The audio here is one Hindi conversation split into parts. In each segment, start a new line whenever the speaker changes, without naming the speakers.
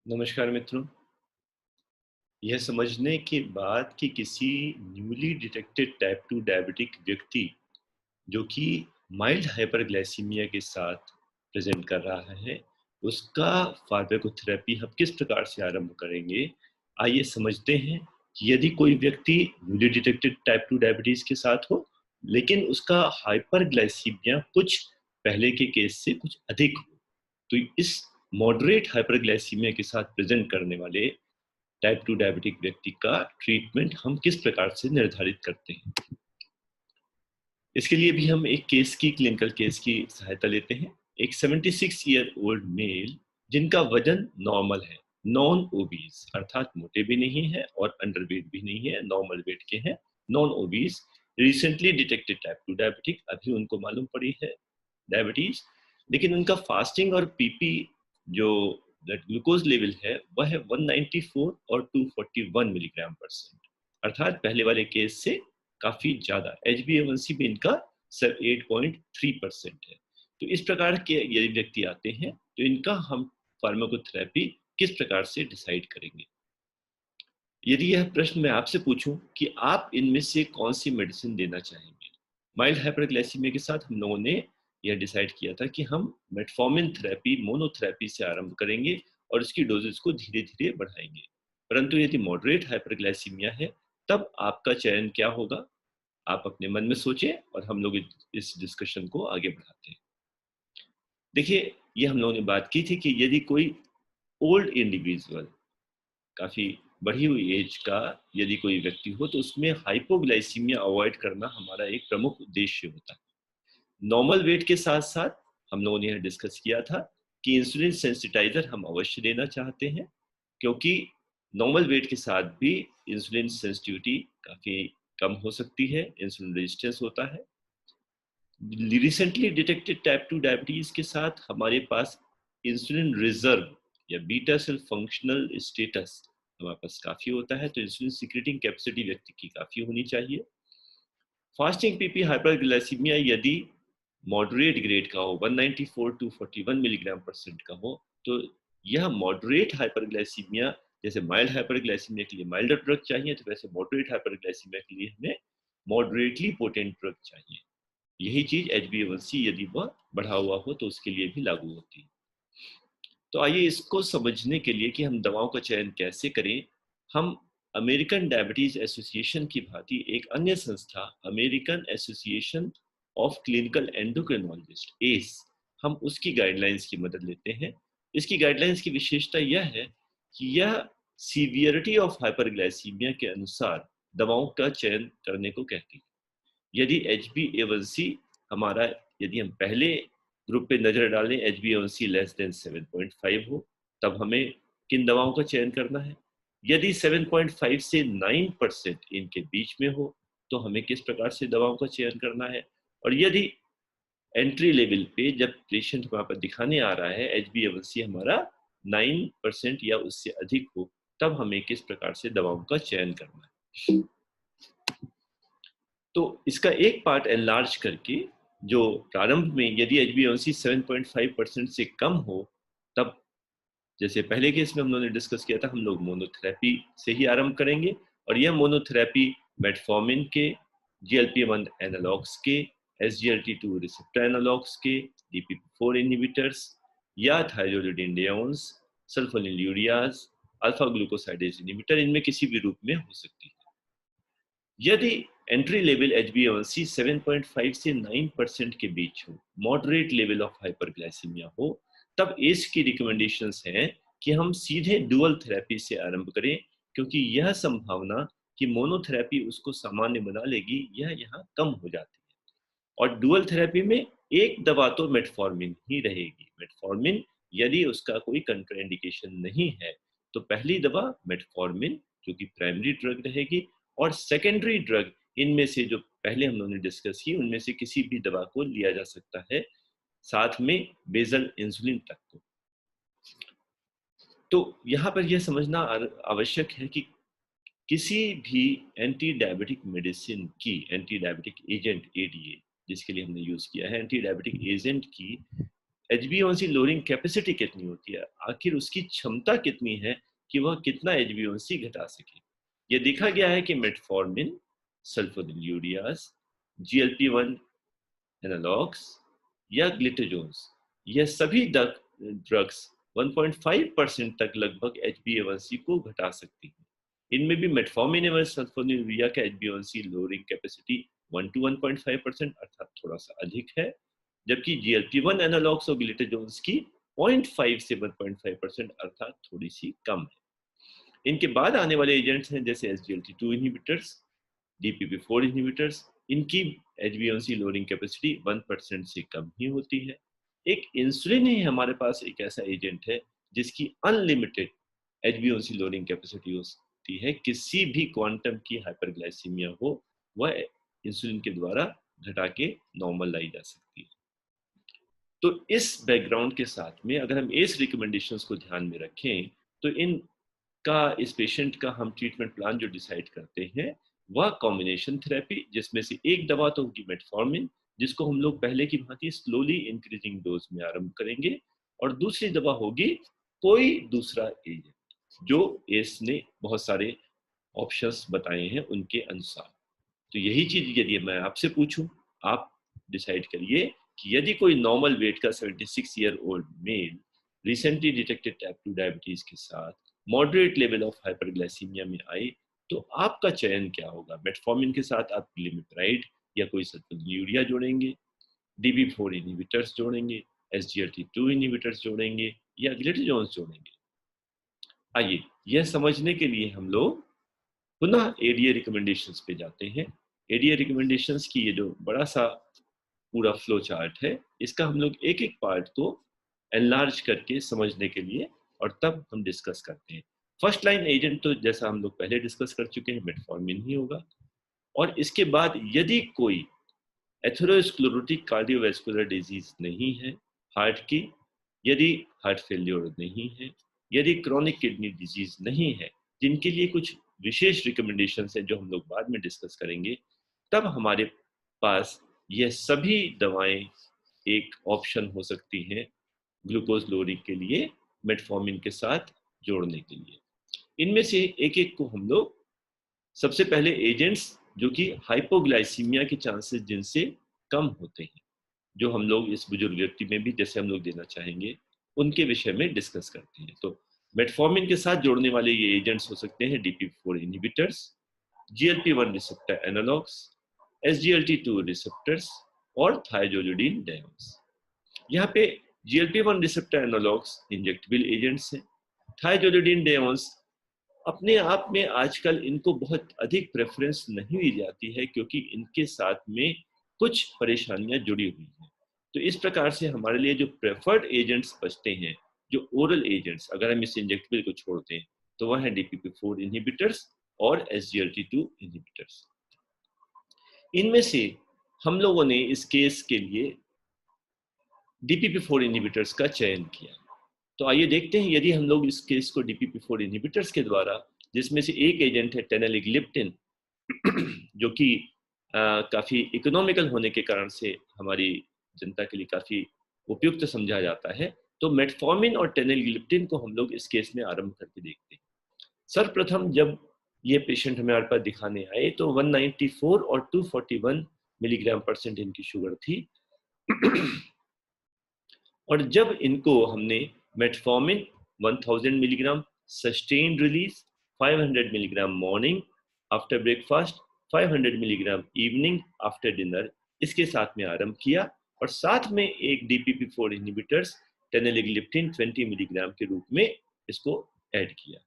नमस्कार मित्रों। यह समझने के बाद कि किसी न्यूली डिटेक्टेड टाइप 2 डायबिटिक व्यक्ति जो कि माइल्ड हाइपरग्लाइसीमिया के साथ प्रेजेंट कर रहा है, उसका फार्माकोथेरेपी हम किस प्रकार से आरंभ करेंगे। आइए समझते हैं कि यदि कोई व्यक्ति न्यूली डिटेक्टेड टाइप 2 डायबिटीज के साथ हो, लेकिन उसका हाइपरग्लाइसीमिया कुछ पहले के केस से कुछ अधिक हो, तो इस मॉडरेट हाइपरग्लाइसीमिया के साथ प्रेजेंट करने वाले टाइप 2 डायबिटिक व्यक्ति का ट्रीटमेंट हम किस प्रकार से निर्धारित करते हैं। इसके लिए भी हम एक केस की क्लिनिकल केस की सहायता लेते हैं। एक 76 ईयर ओल्ड मेल जिनका वजन नॉर्मल है, नॉन ओबीज अर्थात मोटे भी नहीं है और अंडरवेट भी नहीं है, नॉर्मल वेट के हैं, non obese, recently detected type 2 diabetic, अभी उनको मालूम पड़ी है डायबिटीज, लेकिन उनका फास्टिंग और पीपी जो ब्लड ग्लूकोज लेवल है वह है 194 और 241 मिलीग्राम परसेंट, अर्थात पहले वाले केस से काफी ज्यादा। HbA1c भी इनका सिर्फ 8.3% है। तो इस प्रकार के यदि व्यक्ति आते हैं तो इनका हम फार्माकोथेरेपी किस प्रकार से डिसाइड करेंगे। यदि यह प्रश्न मैं आपसे पूछूं कि आप इनमें से कौन सी मेडिसिन देना चाहेंगे, माइल्ड हाइपरग्लाइसीमिया के साथ हम लोगों ने यह डिसाइड किया था कि हम मेटफॉर्मिन थेरेपी, मोनोथेरेपी से आरंभ करेंगे और इसकी डोजेस को धीरे धीरे बढ़ाएंगे। परंतु यदि मॉडरेट हाइपरग्लाइसीमिया है तब आपका चयन क्या होगा, आप अपने मन में सोचें और हम लोग इस डिस्कशन को आगे बढ़ाते हैं। देखिए, ये हम लोगों ने बात की थी कि यदि कोई ओल्ड इंडिविजुअल, काफी बढ़ी हुई एज का यदि कोई व्यक्ति हो, तो उसमें हाइपोग्लाइसीमिया अवॉइड करना हमारा एक प्रमुख उद्देश्य होता है। नॉर्मल वेट के साथ साथ हम लोगों ने यह डिस्कस किया था कि इंसुलिन सेंसिटाइजर हम अवश्य देना चाहते हैं, क्योंकि नॉर्मल वेट के साथ भी इंसुलिन सेंसिटिविटी काफी कम हो सकती है, इंसुलिन रेजिस्टेंस होता है। रिसेंटली डिटेक्टेड टाइप 2 डायबिटीज के साथ हमारे पास इंसुलिन रिजर्व या बीटा सेल फंक्शनल स्टेटस हमारे पास काफी होता है, तो इंसुलिन सिक्रेटिंग कैपेसिटी व्यक्ति की काफी होनी चाहिए। फास्टिंग पीपी हाइपरग्लाइसीमिया यदि मॉडरेट ग्रेड का हो, 194 टू 41 मिलीग्राम परसेंट का हो, तो यह मॉडरेट हाइपरग्लाइसीमिया, जैसे माइल्ड हाइपरग्लाइसीमिया के लिए माइल्डर ड्रग चाहिए, तो वैसे मॉडरेट हाइपरग्लाइसीमिया के लिए हमें मॉडरेटली पोटेंट ड्रग चाहिए। यही चीज HbA1c यदि वह बढ़ा हुआ हो तो उसके लिए भी लागू होती है। तो आइए इसको समझने के लिए कि हम दवाओं का चयन कैसे करें, हम अमेरिकन डायबिटीज एसोसिएशन की भांति एक अन्य संस्था, American association of clinical endocrinologist, S, हम उसकी गाइडलाइंस की मदद लेते हैं। इसकी गाइडलाइंस की विशेषता यह है कि यह सीवियरिटी ऑफ हाइपरग्लाइसीमिया के अनुसार दवाओं का चयन करने को कहती है। यदि HbA1c हमारा, यदि हम पहले ग्रुप पे नजर डालें, HbA1c लेस देन 7.5 हो, तब हमें किन दवाओं का चयन करना है। यदि 7.5 से 9% इनके बीच में हो तो हमें किस प्रकार से दवाओं का चयन करना है। और यदि एंट्री लेवल पे जब पेशेंट हमारे पास दिखाने आ रहा है HbA1c हमारा 9% या उससे अधिक हो, तब हमें किस प्रकार से दवाओं का चयन करना है। तो इसका एक पार्ट एनलार्ज करके, जो प्रारंभ में यदि HbA1c 7.5% से कम हो, तब जैसे पहले केस में हम लोगों ने डिस्कस किया था, हम लोग मोनोथेरेपी से ही आरंभ करेंगे। और यह मोनोथेरेपी मेटफॉर्मिन के, GLP-1 एनालॉग्स के, SGLT2 रिसेप्टर एनालॉग्स के, DPP4 इनहिबिटर्स या थायरोलिडिंडियोन्स, सल्फोनिलूरियाज, अल्फा ग्लूकोसाइडेज इनहिबिटर, इनमें किसी भी रूप में हो सकती है। यदि एंट्री लेवल HbA1c 7.5 से 9% के बीच हो, मॉडरेट लेवल ऑफ हाइपरग्लाइसीमिया हो, तब एस की रिकमेंडेशंस हैं कि हम सीधे डुअल थेरेपी से आरंभ करें, क्योंकि यह संभावना कि मोनोथेरेपी उसको सामान्य बना लेगी, यह यहाँ कम हो जाती है। और डुअल थेरेपी में एक दवा तो मेटफॉर्मिन ही रहेगी। मेटफॉर्मिन यदि उसका कोई कंट्राइंडिकेशन नहीं है तो पहली दवा मेटफॉर्मिन जो कि प्राइमरी ड्रग रहेगी, और सेकेंडरी ड्रग इनमें से जो पहले हम लोगों ने डिस्कस की उनमें से किसी भी दवा को लिया जा सकता है, साथ में बेसल इंसुलिन तक को। तो यहाँ पर यह समझना आवश्यक है कि किसी भी एंटी डायबिटिक मेडिसिन की, एंटी डायबिटिक एजेंट ADA जिसके लिए हमने यूज किया है, एंटी डायबिटिक एजेंट की HbA1c लोअरिंग कैपेसिटी कितनी होती है, आखिर उसकी क्षमता कितनी है कि वह कितना HbA1c घटा सके। ये देखा गया है कि मेटफॉर्मिन, सल्फोनिलूरियाज, GLP-1 एनालॉग्स या ग्लिटोजोन्स, यह सभी ड्रग्स 1.5% तक लगभग HbA1c को घटा सकती हैं। इनमें भी मेटफॉर्मिन एवं सल्फोनिलूरिया का HbA1c लोअरिंग कैपेसिटी 1 to 1.5% अर्थात थोड़ा सा अधिक है, जबकि GLP-1 एनालॉग्स और ग्लिटोजोन्स की 0.5 से 1.5% अर्थात थोड़ी सी कम है। इनके बाद आने वाले एजेंट्स हैं जैसे SGLT2 इनहिबिटर्स, DPP4 इनहिबिटर्स, इनकी HbA1c लोअरिंग कैपेसिटी 1% से कम ही होती है। एक इंसुलिन ही हमारे पास एक ऐसा एजेंट है जिसकी अनलिमिटेड HbA1c लोअरिंग कैपेसिटी होती है, किसी भी क्वांटम की हाइपरग्लाइसीमिया हो वह इंसुलिन के द्वारा घटा के नॉर्मल लाई जा सकती है। तो इस बैकग्राउंड के साथ में अगर हम एस रिकमेंडेशंस को ध्यान में रखें तो इस पेशेंट का हम ट्रीटमेंट प्लान जो डिसाइड करते हैं वह कॉम्बिनेशन थेरेपी, जिसमें से एक दवा तो होगी मेटफॉर्मिन, जिसको हम लोग पहले की भांति स्लोली इंक्रीजिंग डोज में आरंभ करेंगे, और दूसरी दवा होगी कोई दूसरा एजेंट जो एस ने बहुत सारे ऑप्शंस बताए हैं उनके अनुसार। तो यही चीज यदि मैं आपसे पूछूं, आप डिसाइड करिए कि यदि कोई नॉर्मल वेट का 76 year old mail recently detected type 2 diabetes के साथ मॉडरेट लेवल ऑफ हाइपरग्लाइसीमिया में आए तो आपका चयन क्या होगा। मेटफॉर्मिन के साथ आप ग्लिमिप्राइड या कोई सल्फोनिलूरिया जोड़ेंगे, DPP4 इनहिबिटर्स जोड़ेंगे, SGLT2 इनहिबिटर्स जोड़ेंगे या ग्लिटोजोन्स जोड़ेंगे। आइए यह समझने के लिए हम लोग पुनः एडीए रिकमेंडेशंस पे जाते हैं। एडीए रिकमेंडेशंस की ये जो बड़ा सा पूरा फ्लो चार्ट है, इसका हम लोग एक एक पार्ट को एनलार्ज करके समझने के लिए और तब हम डिस्कस करते हैं। फर्स्ट लाइन एजेंट तो जैसा हम लोग पहले डिस्कस कर चुके हैं मेटफॉर्मिन ही होगा, और इसके बाद यदि कोई एथेरोस्क्लेरोटिक कार्डियोवैस्कुलर डिजीज नहीं है हार्ट की, यदि हार्ट फेल्योर नहीं है, यदि क्रॉनिक किडनी डिजीज नहीं है, जिनके लिए कुछ विशेष रिकमेंडेशन है जो हम लोग बाद में डिस्कस करेंगे, तब हमारे पास यह सभी दवाएं एक ऑप्शन हो सकती हैं ग्लूकोज लोअरिंग के लिए मेटफॉर्मिन के साथ जोड़ने के लिए। इनमें से एक एक को हम लोग सबसे पहले एजेंट्स जो कि हाइपोग्लाइसीमिया के चांसेस जिनसे कम होते हैं, जो हम लोग इस बुजुर्ग व्यक्ति में भी जैसे हम लोग देना चाहेंगे, उनके विषय में डिस्कस करते हैं। तो मेटफॉर्मिन के साथ जोड़ने वाले ये एजेंट्स हो सकते हैं DPP4 inhibitors, GLP-1 receptor analogues, SGLT2 receptors और थाइरोलिडीन डायोन्स। यहाँ पे GLP-1 receptor analogues injectable agents हैं। थाइरोलिडीन डायोन्स अपने आप में आजकल इनको बहुत अधिक प्रेफरेंस नहीं दी जाती है क्योंकि इनके साथ में कुछ परेशानियां जुड़ी हुई हैं। तो इस प्रकार से हमारे लिए जो प्रेफर्ड एजेंट्स बचते हैं, जो ओरल एजेंट्स, अगर हम इस इंजेक्टेबल को छोड़ते हैं तो वह है DPP4 इनहिबिटर्स और SGLT2 इनहिबिटर्स। इनमें से हम लोगों ने इस केस के लिए DPP4 इनहिबिटर्स का चयन किया। तो आइए देखते हैं यदि हम लोग इस केस को DPP4 इनहिबिटर्स के द्वारा, जिसमें से एक एजेंट है टेनेलिग्लिप्टिन जो कि काफ़ी इकोनॉमिकल होने के कारण से हमारी जनता के लिए काफ़ी उपयुक्त समझा जाता है, तो मेटफॉर्मिन और टेनेलिग्लिप्टिन को हम लोग इस केस में आरंभ करके देखते हैं। सर्वप्रथम जब ये पेशेंट हमारे पास दिखाने आए तो 194 और 241 मिलीग्राम परसेंट इनकी शुगर थी और जब इनको हमने metformin 1000 milligram sustained release, 500 milligram morning after breakfast, 500 milligram evening after dinner, इसके साथ में आरंभ किया और साथ में एक DPP4 इनहिबिटर्स टेनेलिग्लिप्टिन 20 मिलीग्राम के रूप में इसको ऐड किया।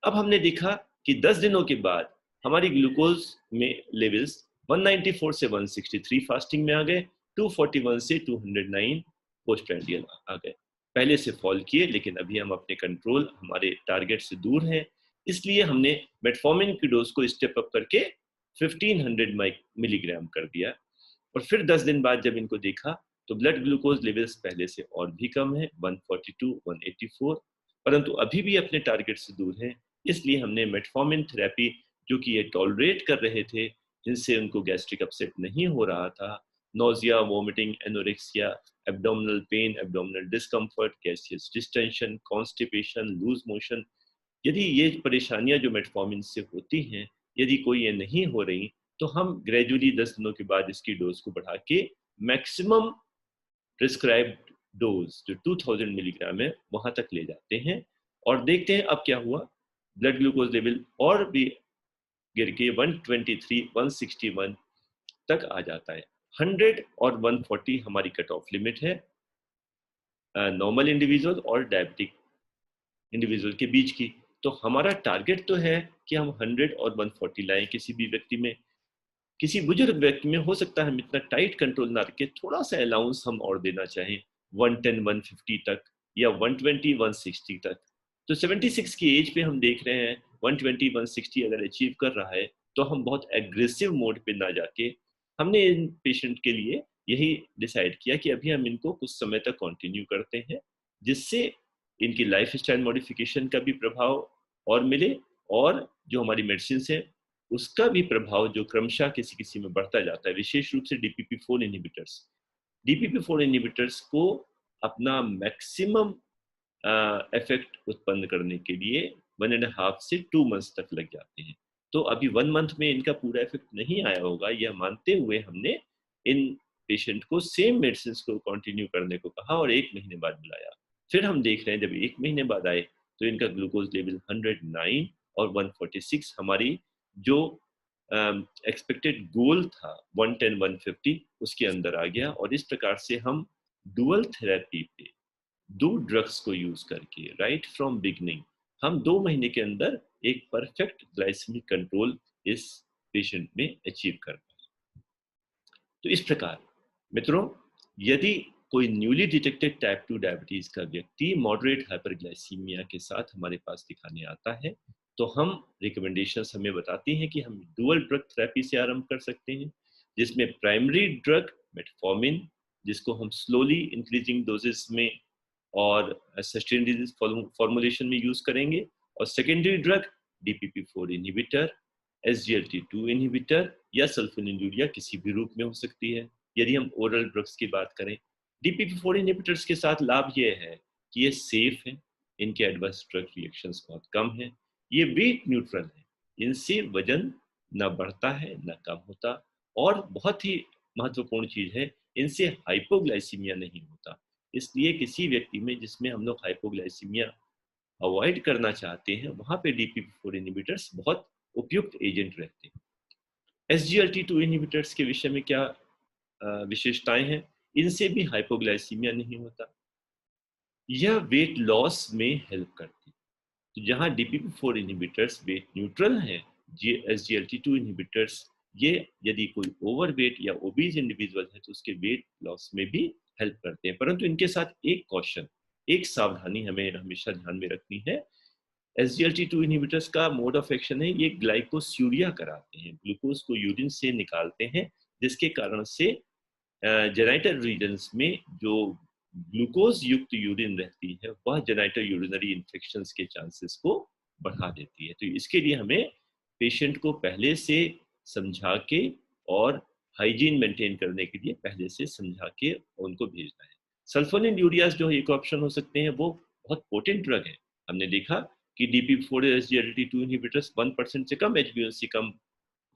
अब हमने देखा कि 10 दिनों के बाद हमारी ग्लूकोज में लेवल्स 194 से 163 फास्टिंग में आ गए, 241 से 209 पोस्ट प्रेंडियल आ गए। पहले से फॉल किए, लेकिन अभी हम अपने कंट्रोल, हमारे टारगेट से दूर हैं, इसलिए हमने मेटफॉर्मिन की डोज को स्टेप अप करके 1500 मिलीग्राम कर दिया। और फिर 10 दिन बाद जब इनको देखा तो ब्लड ग्लूकोज लेवल्स पहले से और भी कम है, 142, 184, परंतु अभी भी अपने टारगेट से दूर है। इसलिए हमने मेटफॉर्मिन थेरेपी जो कि ये टॉलरेट कर रहे थे, जिनसे उनको गैस्ट्रिक अपसेट नहीं हो रहा था, nausea, vomiting, anorexia, abdominal pain, abdominal discomfort, gaseous distension, constipation, loose motion. यदि ये परेशानियां जो मेटफॉर्मिन से होती हैं, यदि कोई ये नहीं हो रही, तो हम ग्रेजुअली 10 दिनों के बाद इसकी डोज को बढ़ा के मैक्सिमम प्रिस्क्राइब्ड डोज जो 2000 मिलीग्राम है वहां तक ले जाते हैं और देखते हैं अब क्या हुआ। ब्लड ग्लूकोज लेवल और भी गिर के 123, 161 तक आ जाता है। 100 और 140 हमारी कट ऑफ लिमिट है नॉर्मल इंडिविजुअल और डायबिटिक इंडिविजुअल के बीच की। तो हमारा टारगेट तो है कि हम 100 और 140 लाएं किसी भी व्यक्ति में। किसी बुजुर्ग व्यक्ति में हो सकता है हम इतना टाइट कंट्रोल ना रखें, थोड़ा सा अलाउंस हम और देना चाहें 110, 150 तक या 120, 160 तक। तो 76 की एज पे हम देख रहे हैं 120, 160 अगर अचीव कर रहा है तो हम बहुत एग्रेसिव मोड पे ना जाके हमने इन पेशेंट के लिए यही डिसाइड किया कि अभी हम इनको कुछ समय तक कंटिन्यू करते हैं, जिससे इनकी लाइफ स्टाइल मॉडिफिकेशन का भी प्रभाव और मिले और जो हमारी मेडिसिन है उसका भी प्रभाव जो क्रमशः किसी किसी में बढ़ता जाता है, विशेष रूप से DPP-4 इनहिबिटर्स। DPP-4 इनहिबिटर्स को अपना मैक्सिमम इफेक्ट उत्पन्न करने के लिए 1.5 से 2 मंथ्स तक लग जाते हैं। तो अभी 1 मंथ में इनका पूरा इफेक्ट नहीं आया होगा, यह मानते हुए हमने इन पेशेंट को सेम मेडिसिन को कंटिन्यू करने को कहा और 1 महीने बाद बुलाया। फिर हम देख रहे हैं जब 1 महीने बाद आए तो इनका ग्लूकोज लेवल 109 और 146 हमारी जो एक्सपेक्टेड गोल था 110, 150 उसके अंदर आ गया। और इस प्रकार से हम डुअल थेरेपी पे 2 ड्रग्स को यूज करके राइट फ्रॉम बिगनिंग हम 2 महीने के अंदर एक परफेक्ट ग्लाइसेमिक कंट्रोल इस पेशेंट में अचीव कर पाए। तो इस प्रकार मित्रों, यदि कोई न्यूली डिटेक्टेड टाइप 2 डायबिटीज का व्यक्ति मॉडरेट हाइपरग्लाइसीमिया के साथ हमारे पास दिखाने आता है तो हम रिकमेंडेशंस हमें बताती हैं कि हम डुअल ड्रग थेरेपी से आरंभ कर सकते हैं, जिसमें प्राइमरी ड्रग मेटफॉर्मिन जिसको हम स्लोली इंक्रीजिंग डोजेस में और सस्टेन रिलीज फॉर्मुलेशन में यूज करेंगे, और secondary drug DPP-4 inhibitor, SGLT2 inhibitor या सल्फोनिलूरिया किसी भी रूप में हो सकती है। यदि हम ओरल ड्रग्स की बात करें, DPP-4 इनहिबिटर्स के साथ लाभ ये है कि ये सेफ है, इनके एडवर्स ड्रग रिएक्शंस बहुत कम है, ये वेट न्यूट्रल है, इनसे वजन न बढ़ता है न कम होता, और बहुत ही महत्वपूर्ण चीज है इनसे हाइपोग्लाइसीमिया नहीं होता। इसलिए किसी व्यक्ति में जिसमें हम लोग हाइपोग्लाइसीमिया अवॉइड करना चाहते हैं वहां पे DPP-4 इनहिबिटर्स बहुत उपयुक्त एजेंट रहते हैं। SGLT2 इनहिबिटर्स के विषय में क्या विशेषताएं हैं? इनसे भी हाइपोग्लाइसीमिया नहीं होता, यह वेट लॉस में हेल्प करती है। तो जहां DPP-4 इनहिबिटर्स वेट न्यूट्रल हैं, SGLT2 इनहिबिटर्स ये यदि कोई ओवरवेट या ओबीज इंडिविजुअल है तो उसके वेट लॉस में भी हेल्प करते हैं। परंतु इनके साथ एक कॉशन, एक सावधानी हमें हमेशा ध्यान में रखनी है। SGLT2 इनहिबिटर्स का मोड ऑफ एक्शन है ये ग्लाइकोस्यूरिया कराते हैं, ग्लूकोज को यूरिन से निकालते हैं, जिसके कारण से जेनाइटल रीजन्स में जो ग्लूकोज युक्त यूरिन रहती है वह जेनाइटल यूरिनरी इन्फेक्शंस के चांसेस को बढ़ा देती है। तो इसके लिए हमें पेशेंट को पहले से समझा के और हाइजीन मेंटेन करने के लिए पहले से समझा के उनको भेजना है। सल्फोनिलूरियाज जो एक ऑप्शन हो सकते हैं वो बहुत पोटेंट ड्रग है। हमने देखा कि DPP-4 SGLT2 इनहिबिटर्स 1% से कम HbA1c कम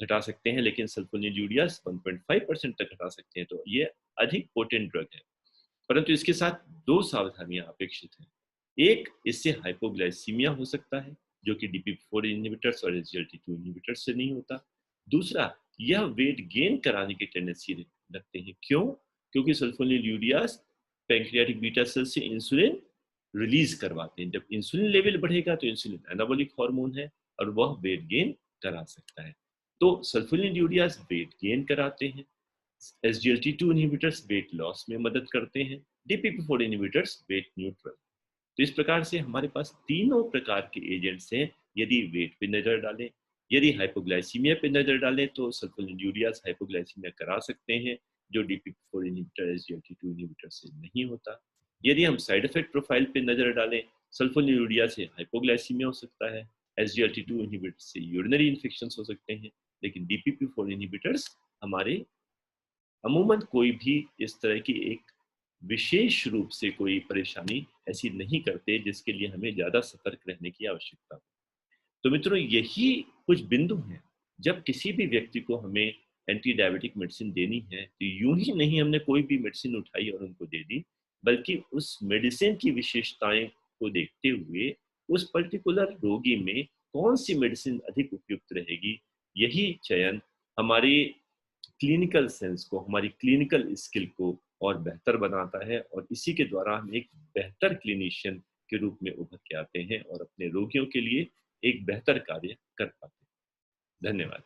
घटा सकते हैं, लेकिन सल्फोनिलूरियाज 1.5% तक घटा सकते हैं, तो ये अधिक पोटेंट ड्रग है। परंतु इसके साथ 2 सावधानियां अपेक्षित हैं। एक, इससे हाइपोग्लाइसीमिया हो सकता है जो कि DPP-4 इनहिबिटर्स और SGLT2 इनहिबिटर्स से नहीं होता। दूसरा, यह वेट गेन कराने की टेंडेंसी रखते हैं। क्यों? क्योंकि सल्फोनिलूरियाज पैंक्रियाटिक बीटा सेल से इंसुलिन रिलीज करवाते हैं। जब इंसुलिन लेवल बढ़ेगा तो इंसुलिन एनाबॉलिक हार्मोन है और वह वेट गेन करा सकता है। तो सल्फोनिलूरियाज वेट गेन कराते हैं, SGLT2 इनहिबिटर्स वेट लॉस में मदद करते हैं, DPP-4 इनहिबिटर्स वेट न्यूट्रल। तो इस प्रकार से हमारे पास तीनों प्रकार के एजेंट्स हैं। यदि वेट पे नजर डालें, यदि हाइपोग्लाइसीमिया पे नजर डालें तो सल्फोनिलूरियाज हाइपोग्लाइसीमिया करा सकते हैं जो DPP-4 इनहिबिटर SGLT2 इनहिबिटर से नहीं होता। यदि हम साइड इफेक्ट प्रोफाइल पे नजर डालें, सल्फोनिलूरिया से हाइपोग्लाइसीमिया हो सकता है, SGLT2 इनहिबिटर से यूरिनरी इन्फेक्शन हो सकते हैं, लेकिन DPP-4 इनहिबिटर्स हमारे अमूमन कोई भी इस तरह की एक विशेष रूप से कोई परेशानी ऐसी नहीं करते जिसके लिए हमें ज़्यादा सतर्क रहने की आवश्यकता हो। तो मित्रों यही कुछ बिंदु हैं, जब किसी भी व्यक्ति को हमें एंटी डायबिटिक मेडिसिन देनी है, तो यूँ ही नहीं हमने कोई भी मेडिसिन उठाई और उनको दे दी, बल्कि उस मेडिसिन की विशेषताएँ को देखते हुए, उस पर्टिकुलर रोगी में कौन-सी मेडिसिन अधिक उपयुक्त रहेगी, यही चयन हमारी क्लिनिकल सेंस को, हमारी क्लिनिकल स्किल को और बेहतर बनाता है और इसी के द्वारा हम एक बेहतर क्लिनिशियन के रूप में उभर के आते हैं और अपने रोगियों के लिए एक बेहतर कार्य कर पाते हैं। धन्यवाद।